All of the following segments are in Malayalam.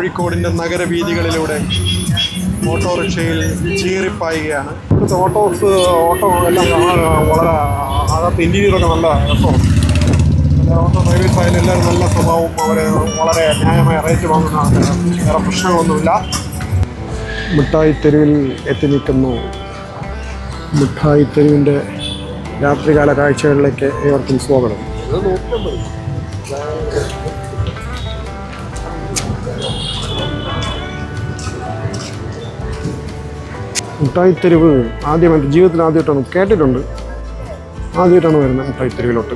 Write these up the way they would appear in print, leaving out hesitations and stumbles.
കോഴിക്കോടിൻ്റെ നഗരവീഥികളിലൂടെ ഓട്ടോറിക്ഷയിൽ ചീറിപ്പായുകയാണ്. ഇവിടുത്തെ ഓട്ടോ എല്ലാം വളരെ അകത്ത് ഇൻറ്റീരിയറൊക്കെ നല്ല രസമാണ്. ഓട്ടോ ഡ്രൈവേഴ്സ് ആയാലും എല്ലാവരും നല്ല സ്വഭാവവും അവർ വളരെ ന്യായമായ റേറ്റ് വാങ്ങുന്നതാണ്. വേറെ പ്രശ്നങ്ങളൊന്നുമില്ല. മിഠായിത്തെരുവിൽ എത്തി നിൽക്കുന്നു. മിഠായിത്തെരുവിൻ്റെ രാത്രികാല കാഴ്ചകളിലേക്ക് ഏവർക്കും സ്വാഗതം. മിഠായിത്തെരുവ് ആദ്യമായിട്ട് ജീവിതത്തിൽ ആദ്യമായിട്ടാണ് കേട്ടിട്ടുണ്ട്. ആദ്യമായിട്ടാണ് വരുന്നത് മിഠായിത്തെരുവിലോട്ട്.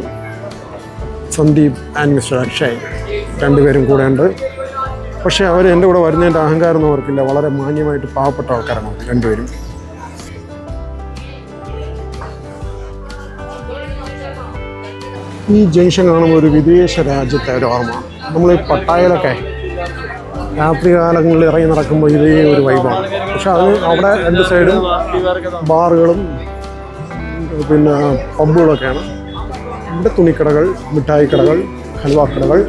സന്ദീപ് ആൻഡ് മിസ്റ്റർ അക്ഷയ് രണ്ടുപേരും കൂടെ ഉണ്ട്. പക്ഷേ അവർ എൻ്റെ കൂടെ വരുന്നതിൻ്റെ അഹങ്കാരമൊന്നും അവർക്കില്ല. വളരെ മാന്യമായിട്ട് പാവപ്പെട്ട ആൾക്കാരാണ് രണ്ടുപേരും. ഈ ജംഗ്ഷൻ കാണുമ്പോൾ ഒരു വിദേശ രാജ്യത്തെ ഒരു ഓർമ്മ. നമ്മൾ ഈ പട്ടായയിലൊക്കെ രാത്രികാലങ്ങളിൽ ഇറങ്ങി നടക്കുമ്പോൾ ഇതേ ഒരു വൈബാണ്. പക്ഷെ അതിന് അവിടെ രണ്ട് സൈഡും ബാറുകളും പിന്നെ പബ്ബുകളൊക്കെയാണ്. ഇവിടെ തുണിക്കടകൾ, മിഠായിക്കടകൾ, ഹൽവാക്കടകൾ,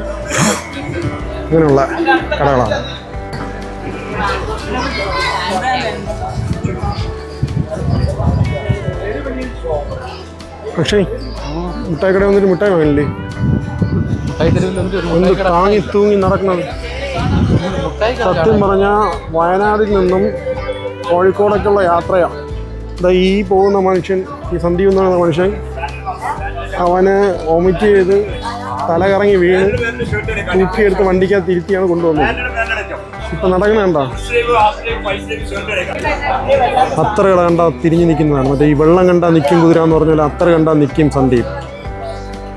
അങ്ങനെയുള്ള കടകളാണ്. പക്ഷേ മിഠായിക്കട വന്നിട്ട് മിഠായി വാങ്ങില്ലേ? ഒന്ന് താങ്ങി തൂങ്ങി നടക്കുന്നത്. സത്യം പറഞ്ഞാൽ വയനാട്ടിൽ നിന്നും കോഴിക്കോടേക്കുള്ള യാത്രയാണ്. ഈ പോകുന്ന മനുഷ്യൻ, ഈ സന്ദീപ് എന്ന് പറയുന്ന മനുഷ്യൻ, അവന് വോമിറ്റ് ചെയ്ത് തലകറങ്ങി വീണ് തൂക്കിയെടുത്ത് വണ്ടിക്കകത്ത് തിരുത്തിയാണ് കൊണ്ടുവന്നത്. ഇപ്പം നടക്കണ കണ്ടോ? അത്തറ കണ്ടാൽ തിരിഞ്ഞ് നിൽക്കുന്നതാണ്. മറ്റേ ഈ വെള്ളം കണ്ടാൽ നിൽക്കും കുതിര എന്ന് പറഞ്ഞാൽ അത്തറ കണ്ടാൽ നിൽക്കും സന്ദീപ്.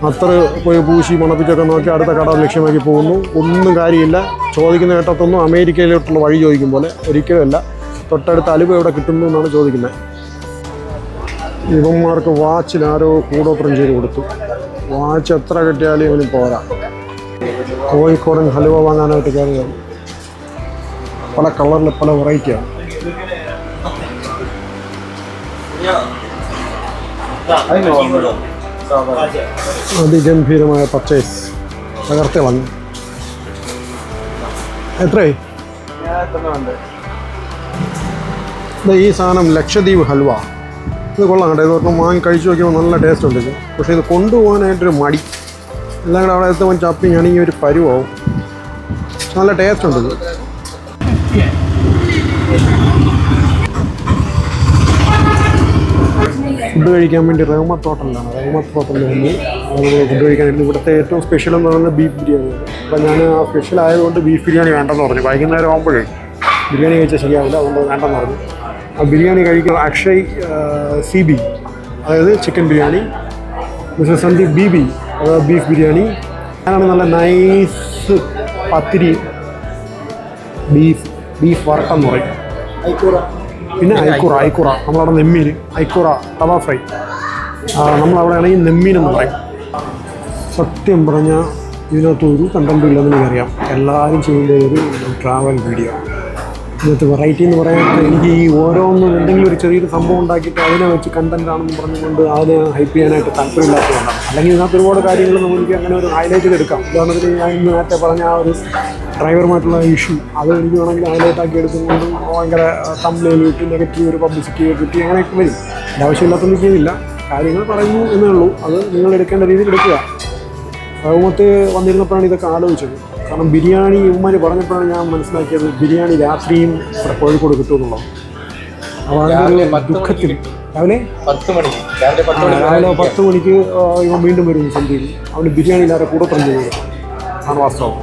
അത്ര പോയി പൂശി മണപ്പിച്ചൊക്കെ നോക്കി അടുത്ത കട ലക്ഷ്യമാക്കി പോകുന്നു. ഒന്നും കാര്യമില്ല. ചോദിക്കുന്ന കേട്ടത്തൊന്നും അമേരിക്കയിലോട്ടുള്ള വഴി ചോദിക്കും പോലെ ഒരിക്കലുമല്ല. തൊട്ടടുത്ത് അലുവ എവിടെ കിട്ടുന്നു എന്നാണ് ചോദിക്കുന്നത്. ഇവന്മാർക്ക് വാച്ചിൽ ആരോ കൂടോത്രം ചെയ്ത് കൊടുത്തു. വാച്ച് എത്ര കിട്ടിയാലും ഇവന് പോരാ. കോഴിക്കോടൻ ഹലുവ വാങ്ങാനായിട്ട് കയറിയാണ്. പല കളറിൽ പല വെറൈറ്റിയാണ്. അതിഗംഭീരമായ പർച്ചേസ്. തകർത്ത് കളഞ്ഞു. എത്രയായി? ഈ സാധനം ലക്ഷദ്വീപ് ഹൽവ. ഇത് കൊള്ളാം കേട്ടോ. ഇതൊക്കെ വാങ്ങി കഴിച്ചു നോക്കിയപ്പോൾ നല്ല ടേസ്റ്റ് ഉണ്ട്. പക്ഷേ ഇത് കൊണ്ടുപോകാനായിട്ടൊരു മടി. എല്ലാം കൂടെ അവിടെ എത്തുമ്പോൾ ചപ്പി ഞാനിങ്ങനെ ഒരു പരുവാവും. നല്ല ടേസ്റ്റ് ഉണ്ട്. ഫുഡ് കഴിക്കാൻ വേണ്ടി റഹ്മത്ത് ഹോട്ടലിലാണ്. റഹ്മത്ത് ഹോട്ടലിൽ വന്ന് ഫുഡ് കഴിക്കാനായിട്ട് ഇവിടുത്തെ ഏറ്റവും സ്പെഷ്യൽ എന്ന് പറയുന്നത് ബീഫ് ബിരിയാണിയാണ്. അപ്പോൾ ഞാൻ ആ സ്പെഷ്യൽ ആയതുകൊണ്ട് ബീഫ് ബിരിയാണി വേണ്ടെന്ന് പറഞ്ഞു. വൈകുന്നേരം ആകുമ്പോഴേ ബിരിയാണി കഴിച്ചാൽ ശരിയാവില്ല, അതുകൊണ്ട് വേണ്ടെന്ന് പറഞ്ഞു. ആ ബിരിയാണി കഴിക്കുക അക്ഷയ് CB, അതായത് chicken biryani, mister Sandeep BB, അതായത് ബീഫ് ബിരിയാണി. ഞാനാണ് നല്ല നൈസ് പത്തിരി, ബീഫ് വറട്ടെന്ന് പറയും. പിന്നെ ഐക്കൂറ നമ്മളവിടെ നെമ്മീൻ, ഐക്കൂറ തവ ഫ്രൈ. നമ്മളവിടെ ആണെങ്കിൽ നെമ്മീനെന്ന് പറയും. സത്യം പറഞ്ഞാൽ ഇതിനകത്തൊരു കണ്ടൻറ്റും ഇല്ലെന്ന് എനിക്കറിയാം. എല്ലാവരും ചെയ്യുന്ന ഒരു ട്രാവൽ വീഡിയോ. ഇതിനകത്ത് വെറൈറ്റി എന്ന് പറയാനായിട്ട് എനിക്ക് ഈ ഓരോന്നും എന്തെങ്കിലും ഒരു ചെറിയൊരു സംഭവം ഉണ്ടാക്കിയിട്ട് അതിനെ വെച്ച് കണ്ടൻ്റ് ആണെന്ന് പറഞ്ഞുകൊണ്ട് അതിനെ ഹൈപ്പ് ചെയ്യാനായിട്ട് താല്പര്യമില്ലാത്തതുകൊണ്ടാണ്. അല്ലെങ്കിൽ ഇതിനകത്ത് ഒരുപാട് കാര്യങ്ങൾ നമുക്ക് അങ്ങനെ ഒരു ഹൈലൈറ്റ് ചെയ്തെടുക്കാം. ഉദാഹരണത്തിന് ഞാൻ ഇന്ന് നേരത്തെ പറഞ്ഞ ആ ഒരു ഡ്രൈവറുമായിട്ടുള്ള ഇഷ്യൂ, അത് എനിക്ക് വേണമെങ്കിൽ ഹൈലൈറ്റാക്കി എടുത്തുകൊണ്ട് ഭയങ്കര തമ്മിൽ കിട്ടി, നെഗറ്റീവ് ഒരു പബ്ലിസിറ്റി കിട്ടി, അങ്ങനെയൊക്കെ വരും. എൻ്റെ ആവശ്യമില്ലാത്തൊന്നും ചെയ്യുന്നില്ല. കാര്യങ്ങൾ പറയുന്നു എന്നേ ഉള്ളൂ. അത് നിങ്ങൾ എടുക്കേണ്ട രീതിയിൽ എടുക്കുക. റഹ്മത്ത് വന്നിരുന്നപ്പോഴാണ് ഇതൊക്കെ ആലോചിച്ചത്. കാരണം ബിരിയാണി ഇവന്മാർ പറഞ്ഞപ്പോഴാണ് ഞാൻ മനസ്സിലാക്കിയത് ബിരിയാണി രാത്രിയും ഇവിടെ കോഴിക്കോട് കിട്ടുമെന്നുള്ളത്. അപ്പോൾ അതിൻ്റെ ഒരു ദുഃഖത്തിൽ രാവിലെ 10 മണിക്ക് ഇവൻ വീണ്ടും വരും സന്ധ്യയിൽ. അവന് ബിരിയാണി ഇല്ലാതെ കൂടോത്രം ചെയ്യുന്നത് ആണ് വാസ്തവം.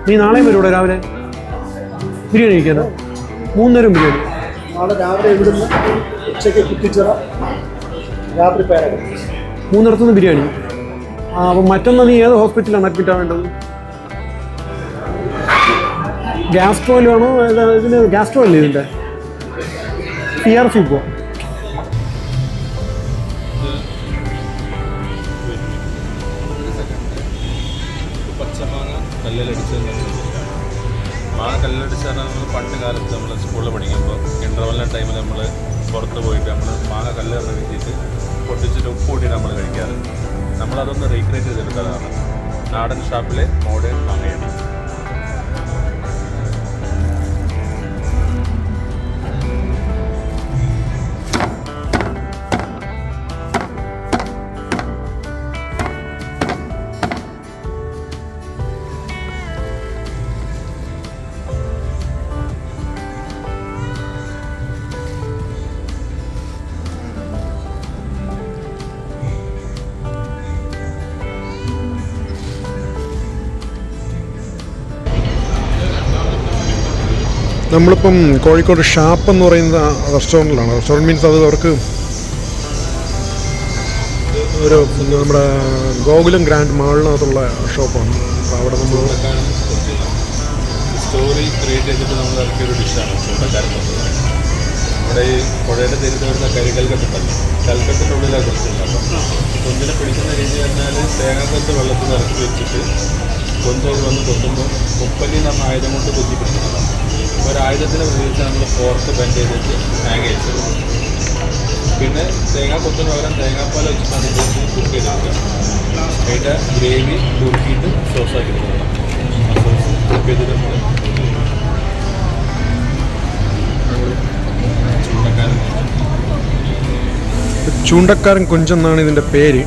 നീ നാളെയും വരും ഇവിടെ രാവിലെ ബിരിയാണി കഴിക്കാൻ? 3 നേരം ബിരിയാണി. നാളെ രാവിലെ ഇവിടുന്ന് ഉച്ചയ്ക്ക് കുത്തിച്ചിറ, രാത്രി 3 നേരത്തുനിന്ന് ബിരിയാണി. അപ്പം മറ്റൊന്ന് നീ ഏത് ഹോസ്പിറ്റലാണ് അഡ്മിറ്റ് ആവേണ്ടത്? ഗ്യാസ്ട്രോയിലാണോ? ഇതിന് ഗ്യാസ്ട്രോ അല്ലേ ഇതിൻ്റെ? PRC പോവാം. മാങ്ങ കല്ലടിച്ചാൽ നമ്മൾ പണ്ട് കാലത്ത് നമ്മൾ സ്കൂളിൽ പഠിക്കുമ്പോൾ ഇൻ്റർവെല്ലിൻ്റെ ടൈമിൽ നമ്മൾ പുറത്ത് പോയിട്ട് നമ്മൾ മാങ്ങ കല്ലെറിഞ്ഞ് വെച്ചിട്ട് പൊട്ടിച്ചിട്ട് ഉപ്പ് കൂട്ടിയിട്ട് നമ്മൾ കഴിക്കാറുണ്ട്. നമ്മളതൊന്ന് റീക്രിയേറ്റ് ചെയ്തെടുത്തതാണ് നാടൻ ഷാപ്പിലെ മോഡേൺ മാങ്ങയാണ്. നമ്മളിപ്പം കോഴിക്കോട് ഷാപ്പ് എന്ന് പറയുന്ന റെസ്റ്റോറൻറ്റിലാണ്. റെസ്റ്റോറൻറ്റ് മീൻസ് അത് അവർക്ക് ഒരു നമ്മുടെ ഗോകുലം ഗ്രാൻഡ് മാളിനകത്തുള്ള ഷോപ്പാണ്. അപ്പോൾ അവിടെ നമ്മൾ സ്റ്റോറി ക്രിയേറ്റ് ചെയ്തിട്ട് നമ്മൾ ഇറക്കിയൊരു ഡിഷാണ് ചൂണ്ടക്കാരൻ. നമ്മുടെ ഈ പുഴയുടെ തീരത്ത് വരുന്ന കരികൽക്കട്ടുണ്ടല്ലോ, കൽക്കത്തിൻ്റെ ഉള്ളിലാണ് കുറച്ചുണ്ടാകും. കൊഞ്ചിനെ പിടിക്കുന്ന രീതി പറഞ്ഞാൽ തേങ്ങാക്കൊത്ത് വെള്ളത്തിൽ ഇറക്കി വെച്ചിട്ട് കൊഞ്ചൊക്കെ വന്ന് കൊത്തുമ്പോൾ മുപ്പല്ലി എന്ന് പറഞ്ഞ ആയുധം കൊണ്ട് കുത്തി പിടിക്കുന്നതാണ്. ഒരു ആയുധത്തിന് ഉപയോഗിച്ച് നമ്മൾ ഫോർക്ക് ബെൻഡ് ചെയ്തിട്ട് ഹാങ് ചെയ്തത്. പിന്നെ തേങ്ങാക്കൊത്തിന് പകരം തേങ്ങാപ്പാൽ വെച്ചിട്ടാണ് ഇതിലേക്ക് കുക്ക് ചെയ്തെടുക്കുക. അതിൻ്റെ ഗ്രേവി കുറുക്കിയിട്ട് സോസാക്കി എടുക്കുന്നത്. ആ സോസ് കുക്ക് ചെയ്തിട്ട് നമ്മൾ ചൂണ്ടക്കാരൻ കൊഞ്ചെന്നാണ് ഇതിൻ്റെ പേര്.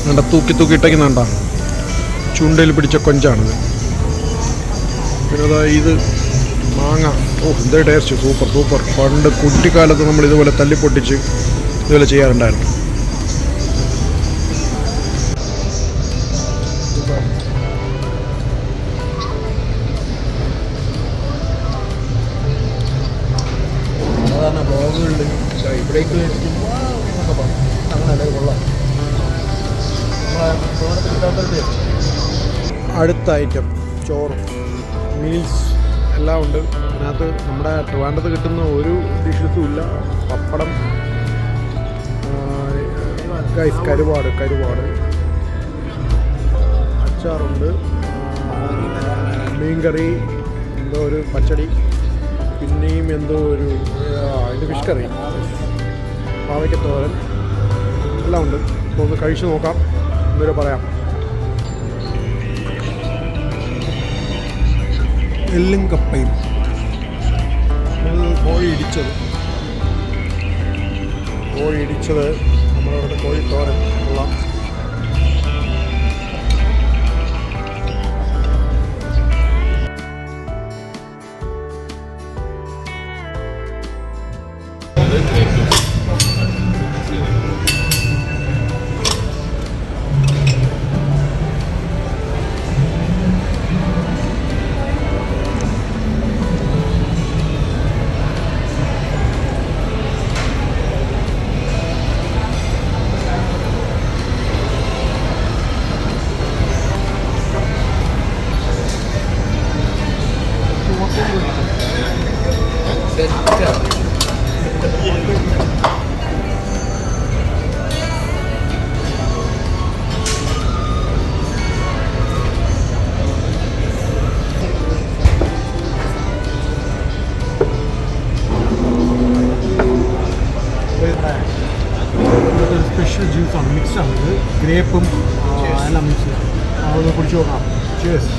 വേണ്ട തൂക്കി തൂക്കി ഇട്ടേക്കുന്നുണ്ട, ചൂണ്ടയിൽ പിടിച്ച കൊഞ്ചാണിത്. പിന്നെ അതാ ഇത് മാങ്ങ. എന്തേ ടേസ്റ്റ്, സൂപ്പർ സൂപ്പർ. പണ്ട് കുട്ടിക്കാലത്ത് നമ്മൾ ഇതുപോലെ തല്ലിപ്പൊട്ടിച്ച് ഇതുപോലെ ചെയ്യാറുണ്ടായിരുന്നു. സാധാരണ ബ്ലോഗുകളിൽ ഇവിടേക്ക് അങ്ങനെ കൊള്ളാം. അടുത്ത ഐറ്റം ചോറ്, മീൽസ് എല്ലാം ഉണ്ട്. അതിനകത്ത് നമ്മുടെ ട്രിവാൻഡ്രത്ത് കിട്ടുന്ന ഒരു ഡിഷസും ഇല്ല. പപ്പടം, കരുവാട് അച്ചാറുണ്ട്, മീൻകറി, എന്തോ ഒരു പച്ചടി, പിന്നെയും എന്തോ ഒരു ഇത് ഫിഷ് കറി, പാവയ്ക്കത്തോരൻ എല്ലാം ഉണ്ട്. അപ്പോൾ ഒന്ന് കഴിച്ചു നോക്കാം, എന്നൊരു പറയാം. എല്ലും കപ്പയും, കോഴി ഇടിച്ചത് നമ്മളവിടെ കോഴിത്തോരൻ ഉള്ള സ്പെഷ്യൽ ജ്യൂസാണ്, മിക്സാണ് ഇത്. ഗ്രേപ്പും എല്ലാം മിക്സ്. അതൊന്ന് കുടിച്ചു നോക്കാം. ചേഴ്സ്.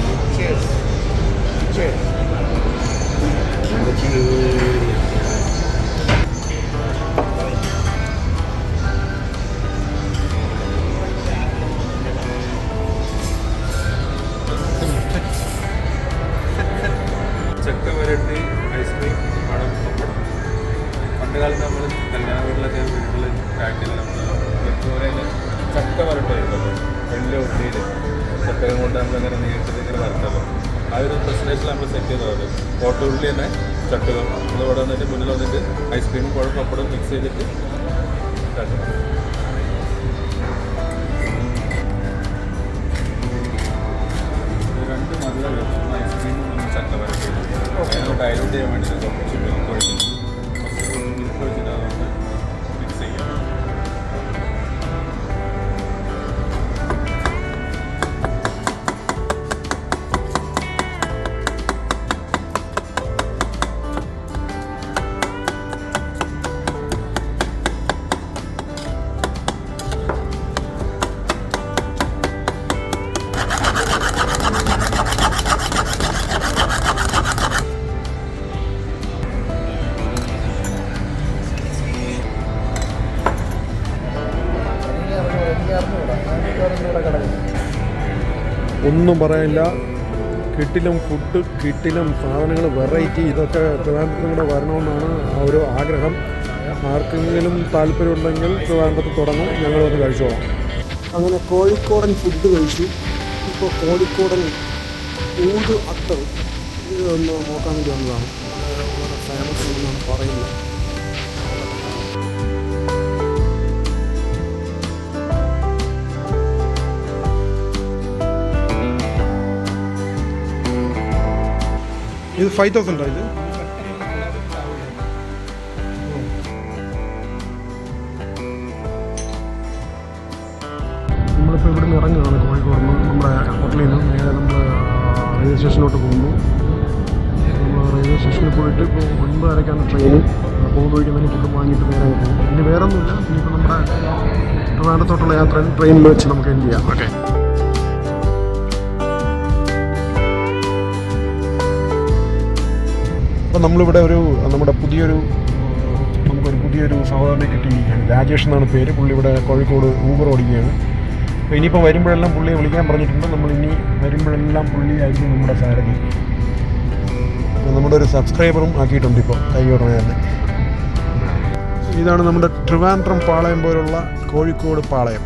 ചക്ക വരട്ടി, ഐസ്ക്രീം, പഴം, പപ്പടം. പണ്ട് കാലത്ത് നമ്മൾ കല്യാണ വീട്ടിലൊക്കെ വീട്ടിൽ ഫാക്ടറിയിൽ നമ്മൾ ചക്ക വരട്ടായിരുന്നല്ലോ, വലിയ ഉള്ളിയിൽ ചക്കരം കൊണ്ട് നമ്മളിങ്ങനെ നീട്ടിട്ട് ഇങ്ങനെ വരട്ടല്ലോ. ആ ഒരു പ്രസൻറ്റേഷൻ നമ്മൾ സെറ്റ് ചെയ്തത് ഓട്ടുള്ളി തന്നെ ചട്ടുകം നമ്മളിവിടെ വന്നിട്ട് മുന്നിൽ വന്നിട്ട് ഐസ്ക്രീമും പഴം പപ്പടം മിക്സ് ചെയ്തിട്ട് രണ്ട് മധുരം ഐസ്ക്രീമും ചക്ക വരട്ടി ഡയലൂട്ട് ചെയ്യാൻ വേണ്ടിയിട്ട് കുറച്ച് മിൽക്ക് ഒഴിക്കുന്നു. മിൽക്ക് ഒഴിച്ചിട്ട് അതുകൊണ്ട് മിക്സ് ചെയ്യാം. ഒന്നും പറയാനില്ല. കിട്ടിലും ഫുഡ്, കിട്ടിലും സാധനങ്ങൾ, വെറൈറ്റി. ഇതൊക്കെ ട്രിവാൻഡ്രത്തും കൂടെ വരണമെന്നാണ് ആ ഒരു ആഗ്രഹം. ആർക്കെങ്കിലും താല്പര്യമുണ്ടെങ്കിൽ ട്രിവാൻഡ്രത്ത് തുടങ്ങും, ഞങ്ങൾ വന്ന് കഴിച്ചോളാം. അങ്ങനെ കോഴിക്കോടൻ ഫുഡ് കഴിച്ചു. ഇപ്പോൾ കോഴിക്കോടൻ ഊട് അത്തർ ഒന്ന് നോക്കാൻ വേണ്ടി വന്നതാണ്. വളരെ ഫേമസ് ആണെന്നാണ് പറയുന്നത്. ഇത് 5000 ഇത് നമ്മളിപ്പോൾ ഇവിടെ നിന്ന് ഇറങ്ങുകയാണ് കോഴിക്കോട് നിന്ന്. നമ്മുടെ ഹോട്ടലിൽ നിന്ന് നേരെ നമ്മൾ റെയിൽവേ സ്റ്റേഷനിലോട്ട് പോകുന്നു. നമ്മൾ റെയിൽവേ സ്റ്റേഷനിൽ പോയിട്ട് ഇപ്പോൾ 9:30 ട്രെയിൻ. പോകുന്ന വഴിക്ക് തന്നെ ഫുഡ് വാങ്ങിയിട്ട് നേരെ പോകും. ഇനി വേറെ ഒന്നുമില്ല. ഇനിയിപ്പോൾ നമ്മുടെ ട്രിവാൻഡ്രത്തോട്ടുള്ള യാത്ര ട്രെയിനിൽ വെച്ച് നമുക്ക് എൻഡ് ചെയ്യാം. ഓക്കെ. അപ്പോൾ നമ്മളിവിടെ നമ്മുടെ നമുക്കൊരു പുതിയൊരു സഹോദരനെ കിട്ടിയിരിക്കുകയാണ്. രാജേഷ് എന്നാണ് പേര്. പുള്ളി ഇവിടെ കോഴിക്കോട് ഊബർ ഓടിക്കുകയാണ്. അപ്പോൾ ഇനിയിപ്പോൾ വരുമ്പോഴെല്ലാം പുള്ളിയെ വിളിക്കാൻ പറഞ്ഞിട്ടുണ്ട്. നമ്മളിനി വരുമ്പോഴെല്ലാം പുള്ളിയായിരിക്കും നമ്മുടെ സാരഥി. നമ്മുടെ ഒരു സബ്സ്ക്രൈബറും ആക്കിയിട്ടുണ്ട് ഇപ്പോൾ കൈയോടനെ തന്നെ. ഇതാണ് നമ്മുടെ ട്രിവാൻഡ്രം പാളയം പോലുള്ള കോഴിക്കോട് പാളയം.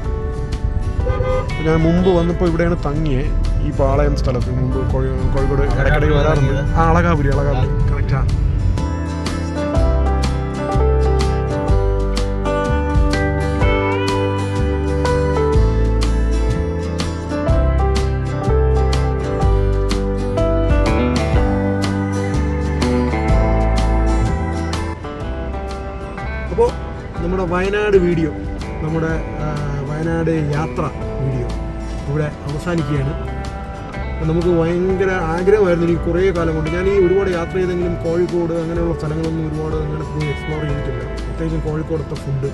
ഞാൻ മുമ്പ് വന്നപ്പോൾ ഇവിടെയാണ് തങ്ങിയത്, ഈ പാളയം സ്ഥലത്ത്. മുമ്പ് കോഴിക്കോട് ഇടയ്ക്കിടയ്ക്ക് വരാറുണ്ട്. അളകാപുരി കറക്റ്റാണ്. അപ്പോൾ നമ്മുടെ വയനാട് വീഡിയോ, നമ്മുടെ വയനാട് യാത്ര വീഡിയോ ഇവിടെ അവസാനിക്കുകയാണ്. നമുക്ക് ഭയങ്കര ആഗ്രഹമായിരുന്നു എനിക്ക് കുറേ കാലം കൊണ്ട്. ഞാൻ ഈ ഒരുപാട് യാത്ര ചെയ്തെങ്കിലും കോഴിക്കോട് അങ്ങനെയുള്ള സ്ഥലങ്ങളൊന്നും ഒരുപാട് അങ്ങനെ പോയി എക്സ്പ്ലോർ ചെയ്തിട്ടില്ല, പ്രത്യേകിച്ചും കോഴിക്കോടത്തെ ഫുഡ്.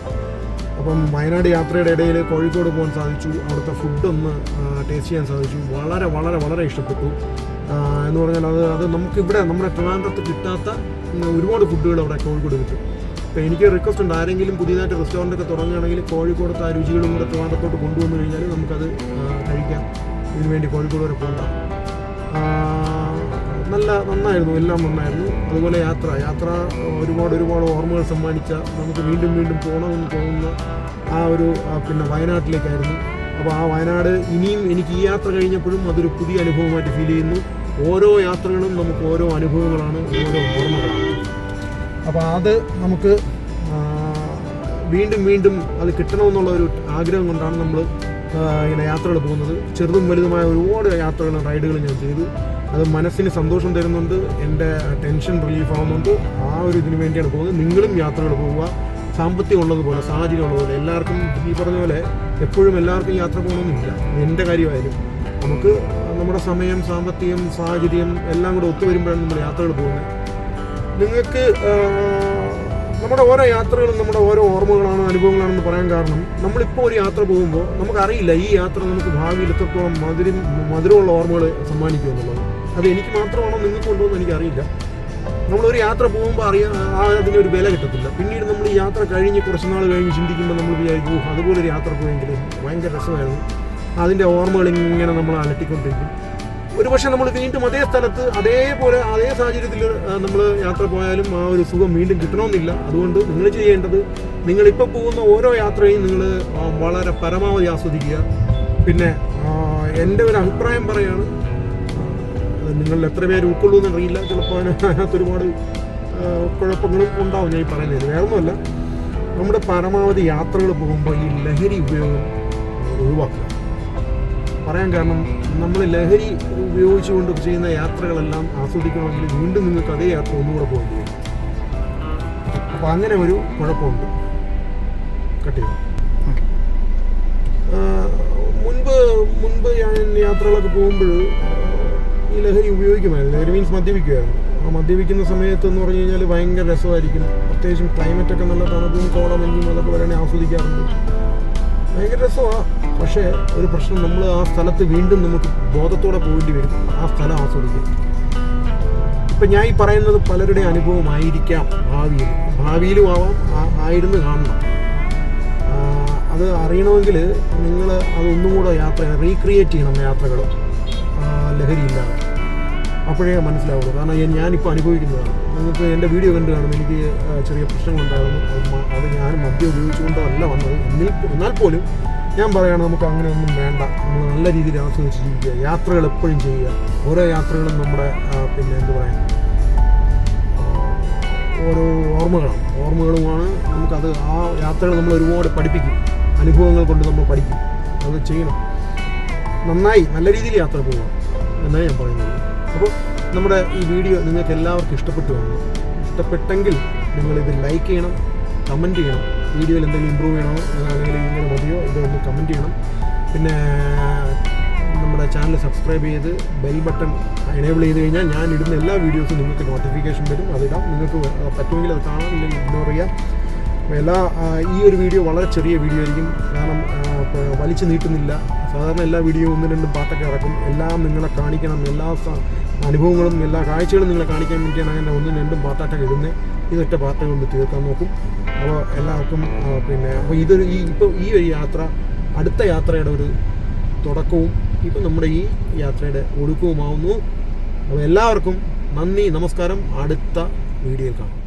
അപ്പം വയനാട് യാത്രയുടെ ഇടയിൽ കോഴിക്കോട് പോകാൻ സാധിച്ചു. അവിടുത്തെ ഫുഡൊന്ന് ടേസ്റ്റ് ചെയ്യാൻ സാധിച്ചു. വളരെ വളരെ വളരെ ഇഷ്ടപ്പെട്ടു. എന്ന് പറഞ്ഞാൽ അത് നമുക്കിവിടെ നമ്മുടെ ട്രിവാൻഡ്രത്ത് കിട്ടാത്ത ഒരുപാട് ഫുഡുകൾ അവിടെ കോഴിക്കോട് കിട്ടും. അപ്പോൾ എനിക്ക് റിക്വസ്റ്റ് ഉണ്ട്, ആരെങ്കിലും പുതിയതായിട്ട് റെസ്റ്റോറൻറ്റൊക്കെ തുടങ്ങുകയാണെങ്കിൽ കോഴിക്കോടത്തെ ആ രുചികളും കൂടെ ട്രിവാൻഡ്രത്തോട്ട് കൊണ്ടുവന്നു കഴിഞ്ഞാൽ നമുക്കത് കഴിക്കാം. ഇതിനുവേണ്ടി കോഴിക്കോട് വരെ പോകണ്ട. നന്നായിരുന്നു, എല്ലാം നന്നായിരുന്നു. അതുപോലെ യാത്ര ഒരുപാട് ഓർമ്മകൾ സമ്മാനിച്ച, നമുക്ക് വീണ്ടും വീണ്ടും പോകണമെന്ന് തോന്നുന്ന ആ ഒരു പിന്നെ വയനാട്ടിലേക്കായിരുന്നു. അപ്പോൾ ആ വയനാട് ഇനിയും എനിക്ക് ഈ യാത്ര കഴിഞ്ഞപ്പോഴും അതൊരു പുതിയ അനുഭവമായിട്ട് ഫീൽ ചെയ്യുന്നു. ഓരോ യാത്രകളും നമുക്ക് ഓരോ അനുഭവങ്ങളാണ്, ഓരോ ഓർമ്മകളാണ്. അപ്പോൾ അത് നമുക്ക് വീണ്ടും അത് കിട്ടണമെന്നുള്ള ഒരു ആഗ്രഹം കൊണ്ടാണ് നമ്മൾ ഇങ്ങനെ യാത്രകൾ പോകുന്നത്. ചെറുതും വലുതുമായ ഒരുപാട് യാത്രകളും റൈഡുകളും ഞാൻ ചെയ്തു. അത് മനസ്സിന് സന്തോഷം തരുന്നുണ്ട്, എൻ്റെ ടെൻഷൻ റിലീഫ് ആവുന്നുണ്ട്. ആ ഒരു ഇതിനു വേണ്ടിയാണ് പോകുന്നത്. നിങ്ങളും യാത്രകൾ പോവുക. സാമ്പത്തികം ഉള്ളതുപോലെ, സാഹചര്യം ഉള്ളതുപോലെ. എല്ലാവർക്കും ഈ പറഞ്ഞ പോലെ എപ്പോഴും എല്ലാവർക്കും യാത്ര പോകണമെന്നില്ല. എൻ്റെ കാര്യമായാലും നമുക്ക് നമ്മുടെ സമയം, സാമ്പത്തികം, സാഹചര്യം എല്ലാം കൂടെ ഒത്തുവരുമ്പോഴാണ് നമ്മൾ യാത്രകൾ പോകുന്നത്. നിങ്ങൾക്ക് നമ്മുടെ ഓരോ യാത്രകളും നമ്മുടെ ഓരോ ഓർമ്മകളാണ്, അനുഭവങ്ങളാണെന്ന് പറയാൻ കാരണം, നമ്മളിപ്പോൾ ഒരു യാത്ര പോകുമ്പോൾ നമുക്കറിയില്ല ഈ യാത്ര നമുക്ക് ഭാവിയിൽ എത്രത്തോളം മധുരമുള്ള ഓർമ്മകൾ സമ്മാനിക്കുമെന്നുള്ളത്. അത് എനിക്ക് മാത്രമാണോ നിങ്ങൾക്കുണ്ടോ എന്ന് എനിക്കറിയില്ല. നമ്മളൊരു യാത്ര പോകുമ്പോൾ അതിനൊരു വില കിട്ടത്തില്ല. പിന്നീട് നമ്മൾ ഈ യാത്ര കഴിഞ്ഞ് കുറച്ച് നാൾ കഴിഞ്ഞ് ചിന്തിക്കുമ്പോൾ നമ്മൾ വിചാരിക്കും അതുപോലൊരു യാത്ര പോയെങ്കിൽ ഭയങ്കര രസമായിരുന്നു. അതിൻ്റെ ഓർമ്മകൾ ഇങ്ങനെ നമ്മൾ അലട്ടിക്കൊണ്ടിരിക്കും. ഒരുപക്ഷെ നമ്മൾ വീണ്ടും അതേ സ്ഥലത്ത് അതേപോലെ അതേ സാഹചര്യത്തിൽ നമ്മൾ യാത്ര പോയാലും ആ ഒരു സുഖം വീണ്ടും കിട്ടണമെന്നില്ല. അതുകൊണ്ട് നിങ്ങൾ ചെയ്യേണ്ടത്, നിങ്ങളിപ്പോൾ പോകുന്ന ഓരോ യാത്രയും നിങ്ങൾ വളരെ പരമാവധി ആസ്വദിക്കുക. പിന്നെ എൻ്റെ ഒരു അഭിപ്രായം പറയുകയാണ്, നിങ്ങൾ എത്ര പേര് ഉൾക്കൊള്ളുമെന്ന് അറിയില്ല. ചിലപ്പോൾ അതിനകത്ത് ഒരുപാട് കുഴപ്പങ്ങളും ഉണ്ടാവും ഞാൻ ഈ പറയുന്നത്. വേറൊന്നുമല്ല, നമ്മുടെ പരമാവധി യാത്രകൾ പോകുമ്പോൾ ഈ ലഹരി ഉപയോഗം ഒഴിവാക്കുക. പറയാൻ കാരണം, നമ്മൾ ലഹരി ഉപയോഗിച്ചുകൊണ്ട് ചെയ്യുന്ന യാത്രകളെല്ലാം ആസ്വദിക്കണമെങ്കിൽ വീണ്ടും നിങ്ങൾക്ക് അതേ യാത്ര ഒന്നുകൂടെ പോകേണ്ടി വരും. അപ്പോൾ അങ്ങനെ ഒരു കുഴപ്പമുണ്ട്. കട്ട് ചെയ്തു. മുൻപ് ഞാൻ യാത്രകളൊക്കെ പോകുമ്പോൾ ഈ ലഹരി ഉപയോഗിക്കുമായിരുന്നു. ലഹരി മീൻസ് മദ്യപിക്കുമായിരുന്നു. ആ മദ്യപിക്കുന്ന സമയത്ത് എന്ന് പറഞ്ഞു കഴിഞ്ഞാൽ ഭയങ്കര രസമായിരിക്കും. പ്രത്യേകിച്ചും ക്ലൈമറ്റൊക്കെ നല്ല തണുപ്പും കോടമഞ്ഞും അതൊക്കെ വരാണെങ്കിൽ ആസ്വദിക്കാറുണ്ട്. ഭയങ്കര രസമാണ്. പക്ഷേ ഒരു പ്രശ്നം, നമ്മൾ ആ സ്ഥലത്ത് വീണ്ടും നമുക്ക് ബോധത്തോടെ പോകേണ്ടി വരും ആ സ്ഥലം ആസ്വദിക്കും. ഇപ്പം ഞാൻ ഈ പറയുന്നത് പലരുടെയും അനുഭവമായിരിക്കാം. ഭാവിയിലും ആയിരുന്നു കാണണം. അത് അറിയണമെങ്കിൽ നിങ്ങൾ അതൊന്നും കൂടെ റീക്രിയേറ്റ് ചെയ്യണം യാത്രകൾ ലഹരിയില്ലാതെ. അപ്പോഴേ മനസ്സിലാവുള്ളൂ. കാരണം ഞാനിപ്പോൾ അനുഭവിക്കുന്നതാണ്. നിങ്ങൾക്ക് എൻ്റെ വീഡിയോ കണ്ടു കാണും, എനിക്ക് ചെറിയ പ്രശ്നങ്ങളുണ്ടായിരുന്നു. അത് ഞാൻ മദ്യം ഉപയോഗിച്ചുകൊണ്ടോ അല്ല വന്നത്. എന്നാൽ പോലും ഞാൻ പറയുകയാണ് നമുക്ക് അങ്ങനെയൊന്നും വേണ്ട. നമ്മൾ നല്ല രീതിയിൽ ആസ്വദിച്ച് ജീവിക്കുക, യാത്രകൾ എപ്പോഴും ചെയ്യുക. ഓരോ യാത്രകളും നമ്മുടെ പിന്നെ എന്ത് പറയാൻ ഓരോ ഓർമ്മകളുമാണ് നമുക്കത്. ആ യാത്രകൾ നമ്മൾ ഒരുപാട് പഠിപ്പിക്കും, അനുഭവങ്ങൾ കൊണ്ട് നമ്മൾ പഠിക്കും. അത് ചെയ്യണം, നന്നായി നല്ല രീതിയിൽ യാത്ര പോവുക എന്നാണ് ഞാൻ പറയുന്നത്. അപ്പോൾ നമ്മുടെ ഈ വീഡിയോ നിങ്ങൾക്ക് എല്ലാവർക്കും ഇഷ്ടപ്പെട്ടെങ്കിൽ നിങ്ങളിത് ലൈക്ക് ചെയ്യണം, കമൻറ്റ് ചെയ്യണം. വീഡിയോയിൽ എന്തെങ്കിലും ഇമ്പ്രൂവ് ചെയ്യണോ അല്ലെങ്കിൽ ഇങ്ങനെ മതിയോ ഇതൊന്ന് കമൻറ്റ് ചെയ്യണം. പിന്നെ നമ്മുടെ ചാനൽ സബ്സ്ക്രൈബ് ചെയ്ത് ബെൽ ബട്ടൺ എനേബിൾ ചെയ്ത് കഴിഞ്ഞാൽ ഞാൻ ഇടുന്ന എല്ലാ വീഡിയോസും നിങ്ങൾക്ക് നോട്ടിഫിക്കേഷൻ വരും. അതിടാം. നിങ്ങൾക്ക് പറ്റുമെങ്കിൽ അത് കാണാം, ഇല്ലെങ്കിൽ ഇഗ്നോർ ചെയ്യാം. ഈ ഒരു വീഡിയോ വളരെ ചെറിയ വീഡിയോ ആയിരിക്കും, കാരണം വലിച്ചു നീട്ടുന്നില്ല. സാധാരണ എല്ലാ വീഡിയോ 1-2 പാട്ടൊക്കെ ഇറക്കും. എല്ലാം നിങ്ങളെ കാണിക്കണം, എല്ലാ അനുഭവങ്ങളും എല്ലാ കാഴ്ചകളും നിങ്ങളെ കാണിക്കാൻ വേണ്ടിയാണ് അങ്ങനെ 1-2 പാട്ടൊക്കെ ഇടുന്നത്. ഇതൊറ്റ പാട്ട് കൊണ്ട് തീർക്കാൻ നോക്കും. അപ്പോൾ എല്ലാവർക്കും അപ്പോൾ ഇതൊരു ഈ ഒരു യാത്ര അടുത്ത യാത്രയുടെ ഒരു തുടക്കവും ഇപ്പം നമ്മുടെ ഈ യാത്രയുടെ ഒടുക്കവുമാവുന്നു. അപ്പോൾ എല്ലാവർക്കും നന്ദി, നമസ്കാരം. അടുത്ത വീഡിയോയിൽ കാണാം.